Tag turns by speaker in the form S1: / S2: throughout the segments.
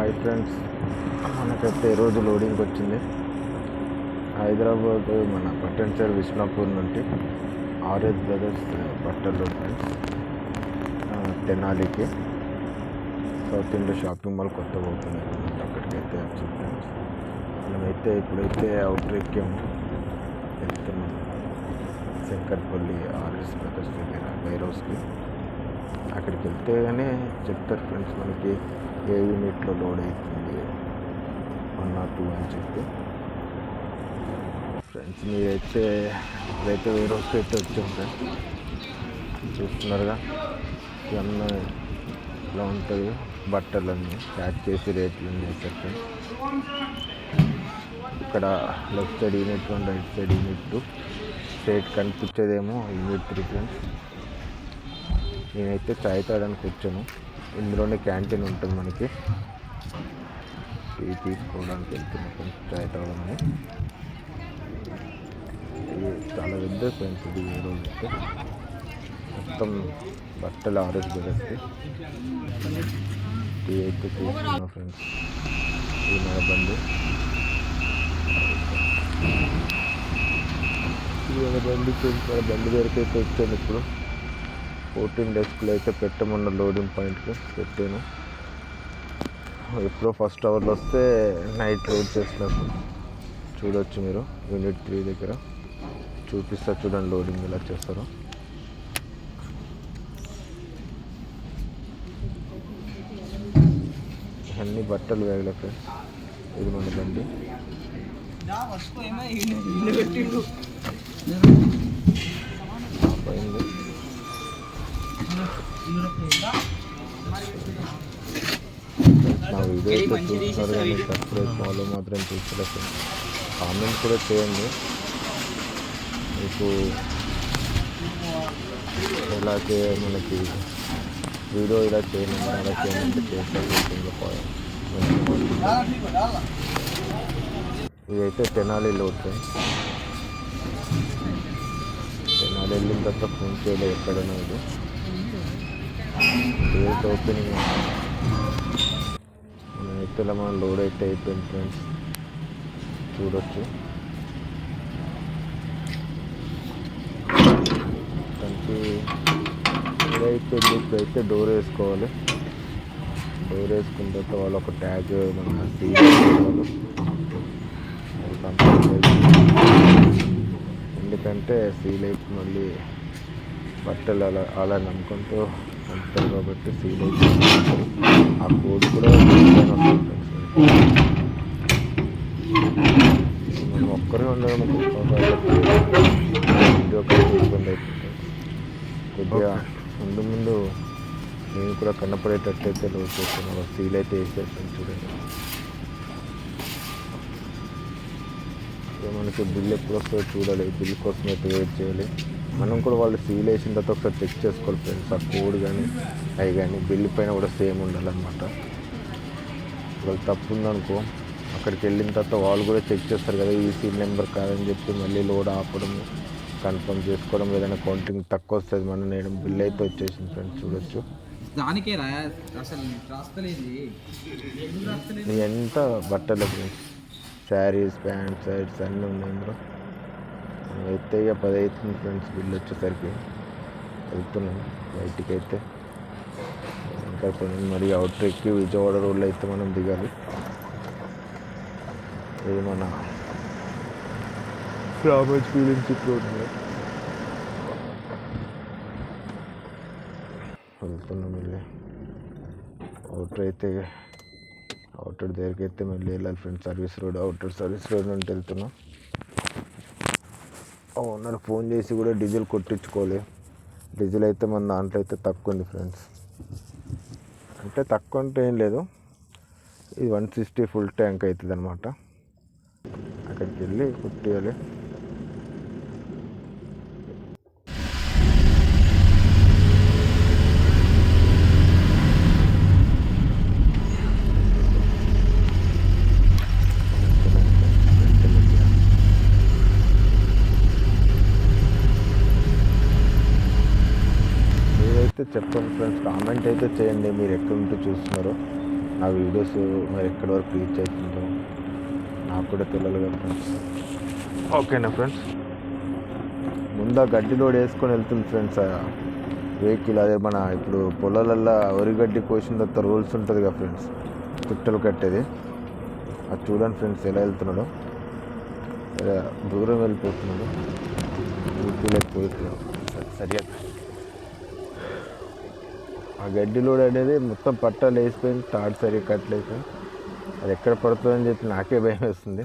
S1: Hi friends, మనకైతే ఈరోజు లోడింగ్కి వచ్చింది. హైదరాబాద్ మన పట్టణచేరు విష్ణాపూర్ నుండి ఆర్ఎస్ బ్రదర్స్ బట్టలు ఫ్రెండ్స్ తెనాలికి సౌత్ ఇండియా షాపింగ్ మాల్ కొత్త పోతుంది. అక్కడికైతే వచ్చింది ఫ్రెండ్స్. మనమైతే ఇప్పుడైతే అవుటర్ ఎక్కాము, వెళ్తున్నాం శంకర్పల్లి ఆర్ఎస్ బ్రదర్స్ దగ్గర వేర్ హౌస్కి. అక్కడికి వెళ్తేనే చెప్తారు ఫ్రెండ్స్ మనకి ఏ యూనిట్లో లోడ్ అవుతుంది 1 or 2 అని చెప్పి. ఫ్రెండ్స్ మీరైతే ఇప్పుడైతే వేరే రోజుకి అయితే వచ్చాం ఫ్రెండ్స్. చూస్తున్నారుగా ఇవన్నీ ఇలా ఉంటుంది, బట్టలన్నీ ప్యాక్ చేసి రేట్లు చేస్తారు ఫ్రెండ్స్. ఇక్కడ left side unit 1, right side unit 2. Straight కనిపించేదేమో యూనిట్ 3 ఫ్రెండ్స్. నేనైతే చాయ్ తాగడానికి వచ్చాను. ఇందులోనే క్యాంటీన్ ఉంటుంది మనకి, టీ తీసుకోవడానికి వెళ్తున్నాను ఫ్రెండ్స్ చాయ్ తాగమని. ఇది చాలా పెద్ద ఫ్రెండ్స్. ఇది ఏ రోజు అయితే మొత్తం బట్టలు ఆర్ఎస్ బ్రదర్స్కి. టీ అయితే తీసుకున్నాను ఫ్రెండ్స్. ఈ మన బండి ఫ్రెండ్స్, మన బండి దగ్గరికి అయితే వచ్చాను. ఇప్పుడు 14 డెస్క్లో అయితే పెట్టమన్న లోడింగ్ పాయింట్కి పెట్టాను. ఎప్పుడో ఫస్ట్ అవర్లో వస్తే నైట్ లోడ్ చేసినప్పుడు చూడవచ్చు మీరు. యూనిట్ 3 దగ్గర చూపిస్తా చూడండి లోడింగ్ ఎలా చేస్తారో. అన్ని బట్టలు వేగలే ఫ్రెండ్స్. ఇది మన బండి. పోయింది. నా వీడియో అయితే చూస్తున్నారు కానీ సబ్స్క్రైబ్ ఫాలో మాత్రం చూస్తలేదు. కామెంట్ కూడా చేయండి, మీకు ఎలా మనకి వీడియో ఇలా చేయండి, అలా చేయండి చేస్తాను. ఇదైతే తెనాలి లోడ్ ఫ్రెండ్స్. తెనాలి వెళ్ళిన తర్వాత ఫోన్ చేయలేదు ఎక్కడైనా. ఇది డేట్ ఓపెనింగ్ అయితే మన లోడ్ అయితే అయిపోయింది ఫ్రెండ్స్. చూడొచ్చు దానికి ఇదైపోయింది. ఇప్పుడైతే డోర్ వేసుకోవాలి. డోర్ వేసుకున్న తర్వాత వాళ్ళు ఒక ట్యాగ్ మన సీల్ ఎందుకంటే సీల్ అయిపోయి మళ్ళీ బట్టలు అలా నమ్ముకుంటూ అంటారు కాబట్టి సీల్ అయిపోయి ఆ కోడ్ కూడా మనం ఒక్కరే ఉండడం వీడియో కాల్ ఇబ్బంది అయిపోతుంది. కొద్దిగా ముందు నేను కూడా కనపడేటట్టయితే లోడ్ చేస్తున్నాను. సీల్ అయితే వేసేస్తాను చూడండి. మనకి బిల్ ఎప్పుడు వస్తుందో చూడాలి. బిల్ కోసం అయితే వెయిట్ చేయాలి. మనం కూడా వాళ్ళు సీల్ వేసిన తర్వాత ఒకసారి చెక్ చేసుకోవాలి ఫ్రెండ్స్. ఆ కోడ్ కానీ అవి కానీ బిల్ పైన కూడా సేమ్ ఉండాలన్నమాట. వాళ్ళు తప్పు ఉందనుకో అక్కడికి వెళ్ళిన తర్వాత వాళ్ళు కూడా చెక్ చేస్తారు కదా, ఈ సీల్ నెంబర్ కాదని చెప్పి మళ్ళీ లోడ్ ఆపడం, కన్ఫర్మ్ చేసుకోవడం. ఏదైనా కౌంటింగ్ తక్కువ వస్తుంది మనం నేయడం. బిల్ అయితే వచ్చేసింది ఫ్రెండ్స్ చూడొచ్చు. ఎంత బట్టలు ఫ్రెండ్స్, శారీస్, ప్యాంట్, షర్ట్స్ అన్నీ ఉన్నాయి ఇందులో. అయితే ఇక 10 అవుతుంది ఫ్రెండ్స్ బిల్ వచ్చేసరికి. వెళ్తున్నాం బయటికి అయితే. ఇంకా మరి అవుటర్ ఎక్కి విజయవాడ రోడ్లో అయితే మనం దిగాలి. ఇది మన రామోజీ ఫీలింగ్స్ రోడ్ వెళ్తున్నాం. వెళ్ళి అవుటర్ దగ్గరికి అయితే మళ్ళీ వెళ్ళాలి friends. Service road, outer service road నుండి వెళ్తున్నాం. ఓనర్ ఫోన్ చేసి కూడా డీజిల్ కొట్టించుకోవాలి. డీజిల్ అయితే మన దాంట్లో అయితే తక్కువ ఉంది ఫ్రెండ్స్. అంటే తక్కువ అంటే ఏం లేదు, ఇది 160 ఫుల్ ట్యాంక్ అవుతుంది అనమాట. అక్కడికి వెళ్ళి కొట్టియాలి. చెప్పండి ఫ్రెండ్స్, కామెంట్ అయితే చేయండి మీరు ఎక్కడి నుండి చూస్తున్నారో. నా వీడియోస్ మరి ఎక్కడి వరకు రీచ్ అవుతుందో నాకు కూడా తెలియదు కదా ఫ్రెండ్స్. ఓకేనా ఫ్రెండ్స్, ముందు గడ్డి లోడ్ వేసుకొని వెళ్తుంది ఫ్రెండ్స్ వెహికల్. అదే మన ఇప్పుడు పొలాలల్లో వరిగడ్డి కోసిన తర్వాత రూల్స్ ఉంటుంది కదా ఫ్రెండ్స్, పిట్టలు కట్టేది. అది చూడండి ఫ్రెండ్స్ ఎలా వెళ్తున్నాడో, దూరం వెళ్ళిపోతున్నాడు. ఊపిలేకపోతున్నాడు సరిగా. ఆ గడ్డి లోడ్ అనేది మొత్తం పట్టాలు వేసిపోయింది, తాడు సరిగా కట్టలేదు. అది ఎక్కడ పడుతుందని చెప్పి నాకే భయం వేస్తుంది.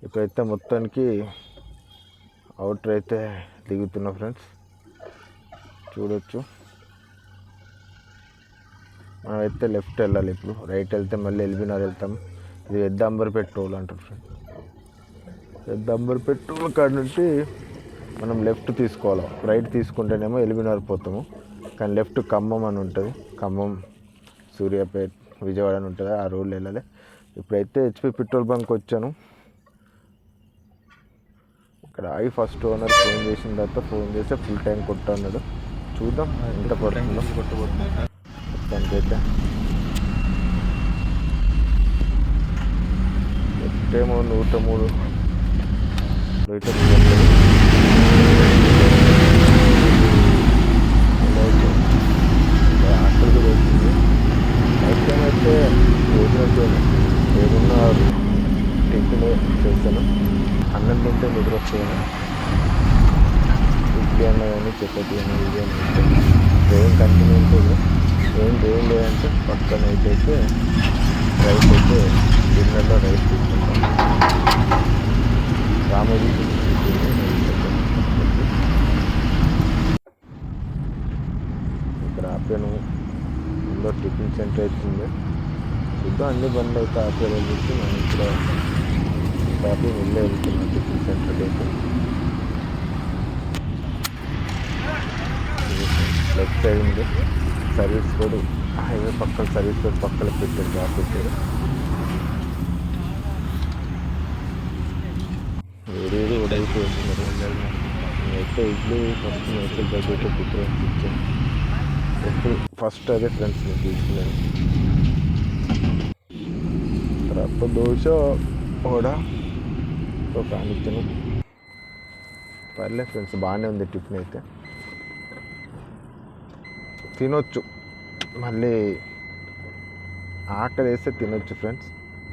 S1: ఇప్పుడైతే మొత్తానికి అవుటర్ అయితే దిగుతున్నా ఫ్రెండ్స్, చూడొచ్చు. మనమైతే లెఫ్ట్ వెళ్ళాలి, ఇప్పుడు రైట్ వెళ్తే మళ్ళీ ఎల్బీనగర్ వెళ్తాం. ఇది పెద్దంబర్పేట టోల్ అంటారు ఫ్రెండ్స్. పెద్దంబర్పేట టోల్ కాడ నుంచి మనం లెఫ్ట్ తీసుకోవాలి. రైట్ తీసుకుంటేనేమో ఎల్బీనగర్ పోతాము, కానీ లెఫ్ట్ ఖమ్మం అని ఉంటుంది. ఖమ్మం, సూర్యాపేట, విజయవాడ అని ఉంటుంది, ఆ రోడ్లు వెళ్ళాలి. ఇప్పుడైతే హెచ్పి పెట్రోల్ బంక్ వచ్చాను. ఇక్కడ ఆగి ఫస్ట్ ఓనర్ ఫోన్ చేసిన తర్వాత ఫోన్ చేస్తే ఫుల్ ట్యాంక్ కొట్టు అన్నాడు. చూద్దాం ఎంత పడుతుందో. మొత్తానికైతే ఎట్టేమో 103 లీటర్ ఆకలి కూడా వచ్చింది. నైట్ టైం అయితే రోజునైతే ఏమున్నా టిఫిన్ చేస్తాను, అన్నం తింటే నిద్ర వస్తుంది. ఇడ్లీ అన్న కానీ చపాతీ అన్న ఇది అని ట్రైన్ కంటిన్యూ ఉంటుంది. ఏం లేదంటే పక్క నైట్ అయితే రైస్ అయితే డిన్నర్లో రైస్ తీసుకుంటాం. రామోజీ ఇక్కడ ఆపాను. ఇందులో టిఫిన్ సెంటర్ అవుతుంది. చూద్దాం, అన్ని బండ్లు అయితే ఆపారని చెప్పి మనం ఇక్కడ కాఫీ వెళ్ళే వెళ్తున్నాం టిఫిన్ సెంటర్కి అయితే. లెఫ్ట్ సైడ్ ఉంది సర్వీస్ రోడ్, హైవే పక్కన సర్వీస్ రోడ్ పక్కన పెట్టారు జాబ్ పెట్టారు. వేరేది ఉడైతే వెళ్తున్నారు. నేనైతే idli first nature budget preference ఇచ్చాను. ఎప్పుడు ఫస్ట్ అదే ఫ్రెండ్స్ నేను తీసుకున్నాను. తర్వాత దోశ కూడా కానిచ్చాను. పర్లేదు ఫ్రెండ్స్, బాగానే ఉంది టిఫిన్ అయితే, తినొచ్చు. మళ్ళీ ఆకలి వేస్తే తినొచ్చు ఫ్రెండ్స్.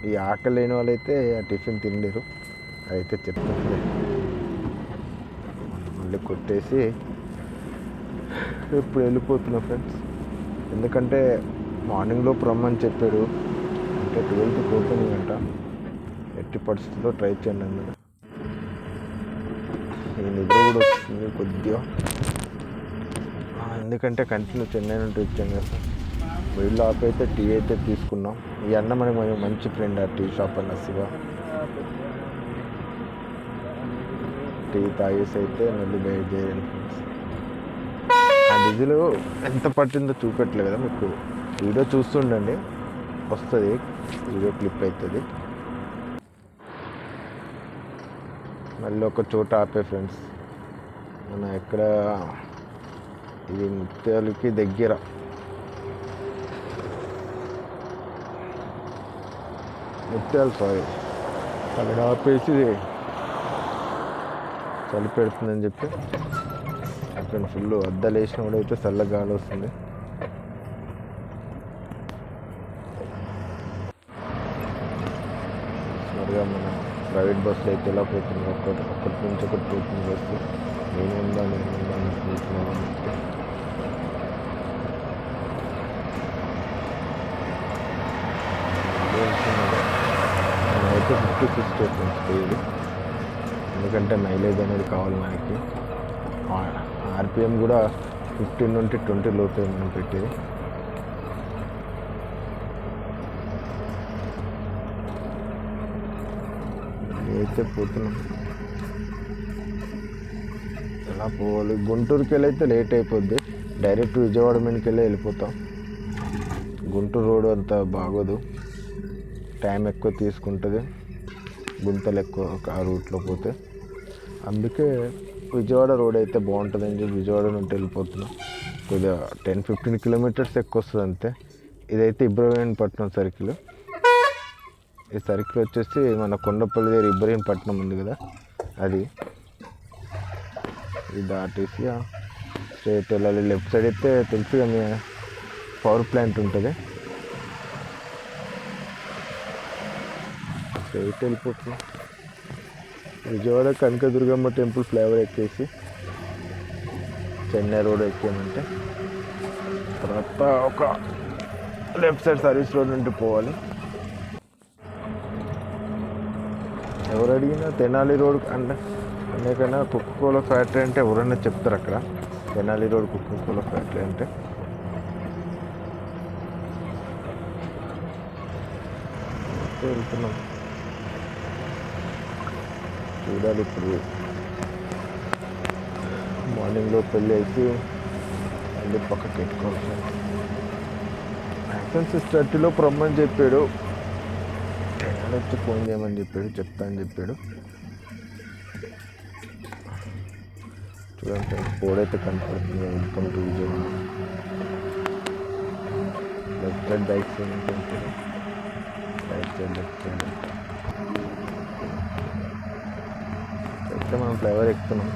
S1: ఈ ఆకలి లేని వాళ్ళైతే ఆ టిఫిన్ తినలేరు, అదైతే చెప్తాను. మళ్ళీ కొట్టేసి ఇప్పుడు వెళ్ళిపోతున్నా ఫ్రెండ్స్. ఎందుకంటే మార్నింగ్లో రమ్మని చెప్పాడు, అంటే 12కి ఓపెనింగ్ అంట. ఎట్టి పరిస్థితుల్లో ట్రై చేయండి అన్నాడు. ఈ నిద్ర కూడా వస్తుంది కొద్దిగా, ఎందుకంటే కంటిన్యూ చెన్నై నుండి వచ్చాను కదా. వీళ్ళు ఆపి అయితే టీ అయితే తీసుకున్నాం. ఈ అన్న మనకి మంచి ఫ్రెండ్, ఆ టీ షాప్ అన్న శివ. టీ తాగేసి అయితే మళ్ళీ బయట చేయాలి ఫ్రెండ్స్. ఆ డీజిల్ ఎంత పట్టిందో చూపెట్టలేదు కదా మీకు, వీడియో చూస్తుండండి వస్తుంది, వీడియో క్లిప్ అవుతుంది. మళ్ళీ ఒక చోట ఆపే ఫ్రెండ్స్, మన ఎక్కడ ఇది ముత్యాలకి దగ్గర ముత్యాలు సారీ అక్కడ ఆపేసి చలి పెడుతుందని చెప్పి అక్కడ ఫుల్ అద్దాలు వేసిన కూడా అయితే చల్ల గాలి వస్తుంది. మరిగా మన ప్రైవేట్ బస్సులు అయితే ఎలా పోతుంది, ఒక్కటి నుంచి ఒకటి పోతుంది బస్సు. నేనుందా అనుకుంటున్నాను. అయితే 50-60 పోయేది, ఎందుకంటే మైలేజ్ అనేది కావాలి మనకి. ఆర్పిఎం కూడా 15 నుండి 20 లోపే మనం పెట్టేది. అయితే పోతున్నాం. ఎలా పోవాలి, గుంటూరుకి వెళ్ళి అయితే లేట్ అయిపోద్ది. డైరెక్ట్ విజయవాడ మీదకి వెళ్ళి వెళ్ళిపోతాం. గుంటూరు రోడ్ అంత బాగోదు, టైం ఎక్కువ తీసుకుంటుంది, గుంతలు ఎక్కువ ఆ రూట్లో పోతే. అందుకే విజయవాడ రోడ్ అయితే బాగుంటుందని చెప్పి విజయవాడ నుండి వెళ్ళిపోతున్నాం. కొద్దిగా 10-15 కిలోమీటర్స్ ఎక్కువ వస్తుంది అంతే. ఇదైతే ఇబ్రహీంపట్నం సర్కిల్. ఈ సర్కిల్ వచ్చేసి మన కొండపల్లి దగ్గర ఇబ్రహీంపట్నం ఉంది కదా, అది. ఇది దాటేసి స్ట్రైట్ వెళ్ళాలి. లెఫ్ట్ సైడ్ అయితే తెలుసుగా మీ పవర్ ప్లాంట్ ఉంటుంది. స్ట్రైట్ వెళ్ళిపోతుంది. విజయవాడ కనకదుర్గమ్మ టెంపుల్ ఫ్లైఓవర్ ఎక్కేసి చెన్నై రోడ్ ఎక్కామంటే తర్వాత ఒక లెఫ్ట్ సైడ్ సర్వీస్ రోడ్ నుండి పోవాలి. ఎవరు అడిగినా తెనాలి రోడ్ అంటే అందుకైనా కోకోకోలా ఫ్యాక్టరీ అంటే ఎవరైనా చెప్తారు అక్కడ. తెనాలి రోడ్ కోకోకోలా ఫ్యాక్టరీ అంటే వెళ్తున్నాం. చూడాలి ఇప్పుడు మార్నింగ్లో పెళ్ళి వేసి మళ్ళీ పక్కకి పెట్టుకోవాలి. మ్యాక్సిమం 6:30 రమ్మని చెప్పాడు. వచ్చి ఫోన్ చేయమని చెప్పాడు, చెప్తా అని చెప్పాడు. చూడండి బోర్డ్ అయితే కనపడుతుంది, welcome to Vijayawada. Left side bike side ఉంటుంది, రైట్ సైడ్ లెఫ్ట్ సైడ్ అయితే మనం ఫ్లైఓవర్ ఎక్కుతున్నాం.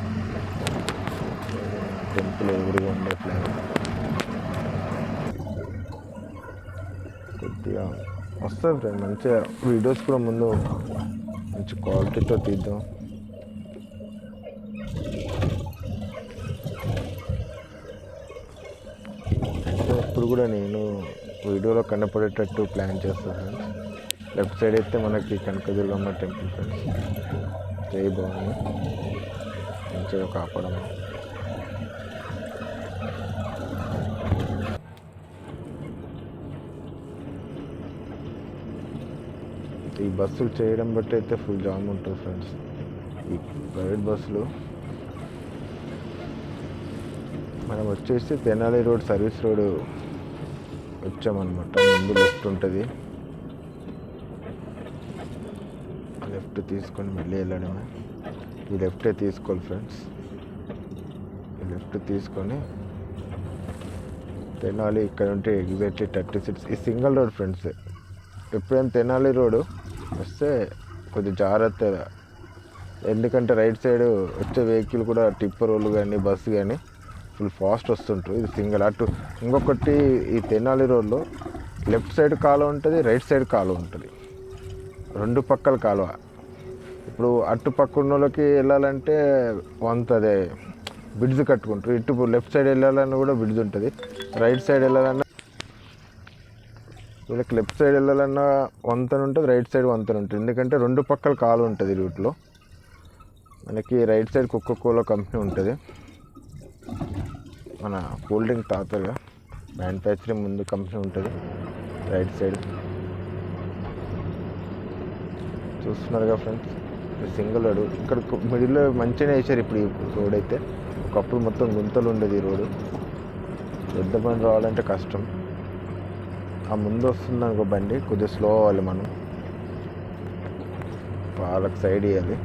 S1: టెంపుల్ ఎదురుగా ఉండే ఫ్లైఓవర్ కొద్దిగా వస్తుంది ఫ్రెండ్. మంచిగా వీడియోస్ కూడా ముందు మంచి క్వాలిటీతో తీద్దాం. అంటే ఇప్పుడు కూడా నేను వీడియోలో కనపడేటట్టు ప్లాన్ చేస్తాను ఫ్రెండ్స్. లెఫ్ట్ సైడ్ అయితే మనకి కనకదుర్గమ్మ టెంపుల్ ఫ్రెండ్స్. జై భవాని మంచిగా కాపాడము. ఈ బస్సులు చేయడం బట్టి అయితే ఫుల్ జామ్ ఉంటుంది ఫ్రెండ్స్. ఈ ప్రైవేట్ బస్సులు మనం వచ్చేసి తెనాలి రోడ్ సర్వీస్ రోడ్ వచ్చామన్నమాట. ముందు లెఫ్ట్ ఉంటుంది, లెఫ్ట్ తీసుకొని మళ్ళీ వెళ్ళడమే. ఈ లెఫ్టే తీసుకోవాలి ఫ్రెండ్స్. ఈ లెఫ్ట్ తీసుకొని తెనాలి ఇక్కడ ఉంటే ఎగ్జాక్ట్లీ 36. ఈ సింగిల్ రోడ్ ఫ్రెండ్స్. ఎప్పుడైనా తెనాలి రోడ్ వస్తే కొద్దిగా జాగ్రత్తగా, ఎందుకంటే రైట్ సైడ్ వచ్చే వెహికల్ కూడా టిప్పర్ వాళ్ళు కానీ బస్సు కానీ ఫుల్ ఫాస్ట్ వస్తుంటారు. ఇది సింగిల్. అటు ఇంకొకటి ఈ తెనాలి రోడ్లో లెఫ్ట్ సైడ్ కాలువ ఉంటుంది, రైట్ సైడ్ కాలువ ఉంటుంది, రెండు పక్కల కాలువ. ఇప్పుడు అటు పక్క ఉన్న వాళ్ళకి వెళ్ళాలంటే అదే బ్రిడ్జ్ కట్టుకుంటారు. ఇటు లెఫ్ట్ సైడ్ వెళ్ళాలన్నా కూడా బ్రిడ్జ్ ఉంటుంది. రైట్ సైడ్ వెళ్ళాలన్నా వీళ్ళకి లెఫ్ట్ సైడ్ వెళ్ళాలన్నా వంతెన ఉంటుంది, రైట్ సైడ్ వంతెన ఉంటుంది. ఎందుకంటే రెండు పక్కల కాలువ ఉంటుంది రూట్లో. మనకి రైట్ సైడ్ కోకోకోలా కంపెనీ ఉంటుంది, మన కూల్ డ్రింక్ తాతగా మ్యానుఫ్యాక్చరింగ్ ముందు కంపెనీ ఉంటుంది రైట్ సైడ్. చూస్తున్నారుగా ఫ్రెండ్స్, సింగిల్ రోడ్. ఇక్కడ మిడిల్లో మంచిగానే వేసారు ఇప్పుడు ఈ రోడ్ అయితే. ఒకప్పుడు మొత్తం గుంతలు ఉండేది ఈ రోడ్డు. పెద్ద బండి రావాలంటే కష్టం. ఆ ముందు వస్తుంది అనుకో బండి, కొద్దిగా స్లో అవ్వాలి మనం, వాళ్ళకి సైడ్ ఇవ్వాలి.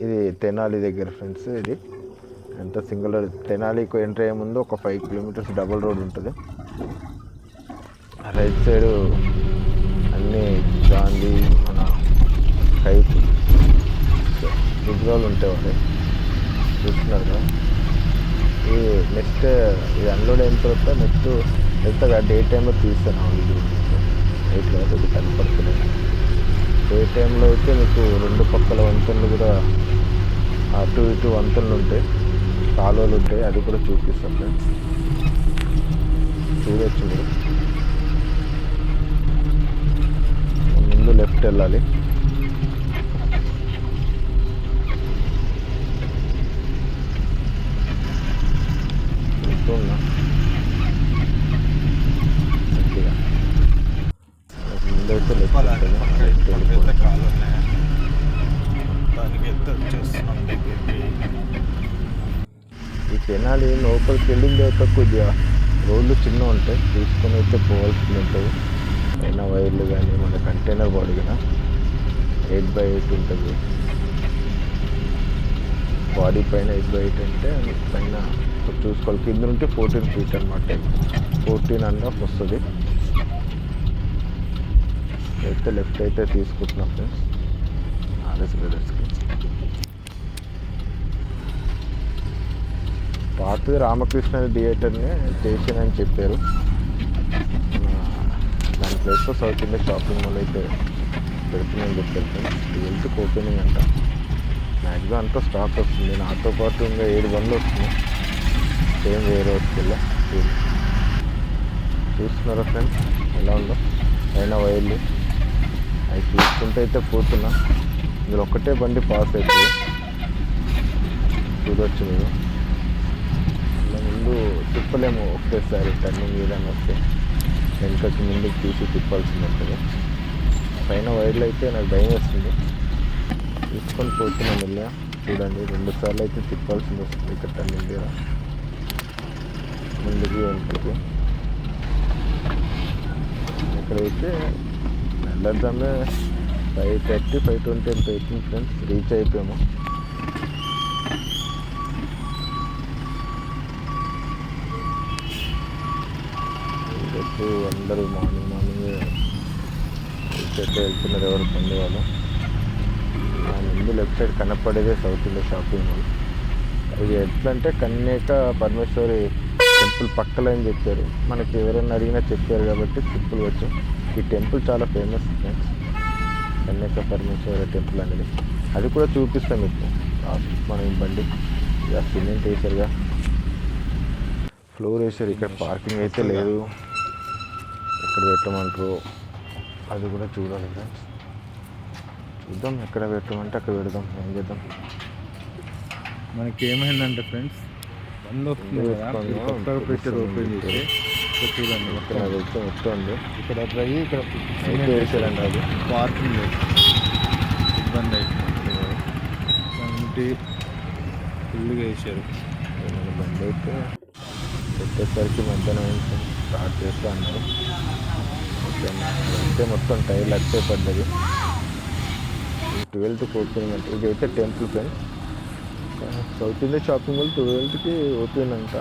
S1: ఇది తెనాలి దగ్గర ఫ్రెండ్స్. ఇది ఎంత సింగిల్ రోడ్. తెనాలికి ఎంటర్ అయ్యే ముందు ఒక 5 కిలోమీటర్స్ డబుల్ రోడ్ ఉంటుంది. రైట్ సైడు అన్నీ గాంధీ మన కైపు విగ్రహాలు ఉంటాయి. చూస్తున్నారు కదా. ఇది నెక్స్ట్ ఇది అన్లోడ్ అయిన తర్వాత నెక్స్ట్ ఎంతగా డే టైంలో తీస్తాను ఆ వీడియో. నైట్లో ఇది కనపడుతున్నాయి. డే టైంలో అయితే మీకు రెండు పక్కల వంతెనలు కూడా అటు ఇటు వంతెనలు ఉంటాయి, కాలువలు ఉంటాయి, అది కూడా చూపిస్తాం ఫ్రెండ్స్. చూడొచ్చు మీరు. ముందు లెఫ్ట్ వెళ్ళాలి. చూస్తున్నా మంచిగా ముందైతే లెఫ్ట్ ఈ తెనాలి లోపలికి వెళ్ళిన తర్వాత కొద్దిగా రోడ్లు చిన్న ఉంటాయి, తీసుకొని అయితే పోవాల్సి ఉంటుంది. పైన వైర్లు కానీ మన కంటైనర్ బాడీ కదా 8x8 ఉంటుంది. బాడీ పైన 8x8 అంటే పైన ఒకసారి చూసుకోవాలి. కింద నుండి 14 feet అనమాట, 14.5 వస్తుంది. అయితే లెఫ్ట్ అయితే తీసుకుంటున్నాం ఫ్రెండ్స్ ఆర్ఎస్ బ్రదర్స్కి. పాతది రామకృష్ణ థియేటర్ని చేసానని చెప్పారు. దాని ప్లేస్లో సౌత్ ఇండియా షాపింగ్ మాల్ అయితే పెడుతుందని చెప్పారు ఫ్రెండ్స్. 12th ఓపెనింగ్ అంట. మ్యాక్సిమం అంతా స్టాక్ వస్తుంది. నాతో పాటు ఇంకా 7 బండ్లు వస్తున్నాయి సేమ్ వేరే వస్తువుల్లో. చూస్తున్నారా ఫ్రెండ్స్ ఎలా ఉందో పైన వైర్లు అవి చూసుకుంటూ అయితే పోతున్నా. ఇందులో ఒక్కటే బండి పాస్ అవుతుంది, చూడవచ్చు మీరు. ఇలా ముందు తిప్పలేము ఒకేసారి, టర్నింగ్ ఏదైనా వస్తే వెనకకి ముందుకు తీసి తిప్పాల్సింది ఉంటుంది. పైన వైర్లు అయితే నాకు భయం వేస్తుంది, తీసుకొని పోతున్నాం వెళ్ళా. చూడండి 2 సార్లు అయితే తిప్పాల్సింది వస్తుంది ఇక్కడ టర్నింగ్ దగ్గర, ముందుకి వెనకకి. ఇక్కడైతే వెళ్ళొద్దామే 5:30 5:20 ఎంత అవుతుంది ఫ్రెండ్స్, రీచ్ అయిపోయాము. రేపు అందరూ మార్నింగ్ రీచ్ అయితే వెళ్తున్నారు ఎవరు పండి వాళ్ళు. నా ముందు లెఫ్ట్ సైడ్ కనపడేదే సౌత్ ఇండియా షాపింగ్ మాల్. ఇది ఎట్లంటే కన్యాక పరమేశ్వరి టెంపుల్ పక్కలో అని చెప్పారు. మనకి ఎవరైనా అడిగినా చెప్పారు కాబట్టి సింపుల్ వచ్చాం. ఈ టెంపుల్ చాలా ఫేమస్ ఫ్రెండ్స్, కన్యాక పరమేశ్వరి టెంపుల్ అనేది. అది కూడా చూపిస్తాం మీకు మనం ఈ బండి. ఇక సిమెంట్ వేసారుగా, ఫ్లోర్ వేసారు. ఇక్కడ పార్కింగ్ అయితే లేదు, ఎక్కడ పెట్టమంటారు అది కూడా చూడాలి ఫ్రెండ్స్. చూద్దాం ఎక్కడ పెట్టమంటే అక్కడ పెడదాం, ఏం చేద్దాం.
S2: మనకి ఏమైందంటే ఫ్రెండ్స్ బండి కొత్తగా పెట్టేది ఓపెన్ చేసి చూడండి
S1: మొత్తం వస్తుంది.
S2: ఇక్కడ డ్రై, ఇక్కడ
S1: అయితే వేసారండి. అది
S2: పార్కింగ్ లేదు, ఇబ్బంది అయితే ఫుల్గా వేసారు.
S1: మన బండి అయితే పెట్టేసరికి మధ్యాహ్నం స్టార్ట్ చేస్తూ అన్నారు. అంటే మొత్తం టైర్లు అట్టే పడ్డది. 12th ఓపెనింగ్ అంటే ఇదైతే temple friends. South India shopping mall 12th open అంట.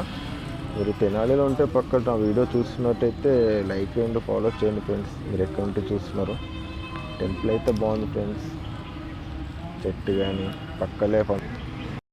S1: మీరు తెనాలిలో ఉంటే పక్క నా వీడియో చూస్తున్నట్టయితే లైక్ చేయండి, ఫాలో చేయండి ఫ్రెండ్స్. మీరు ఎక్కడ ఉంటే చూస్తున్నారు. టెంపుల్ అయితే బాగుంది ఫ్రెండ్స్, చెట్టు కానీ పక్కలే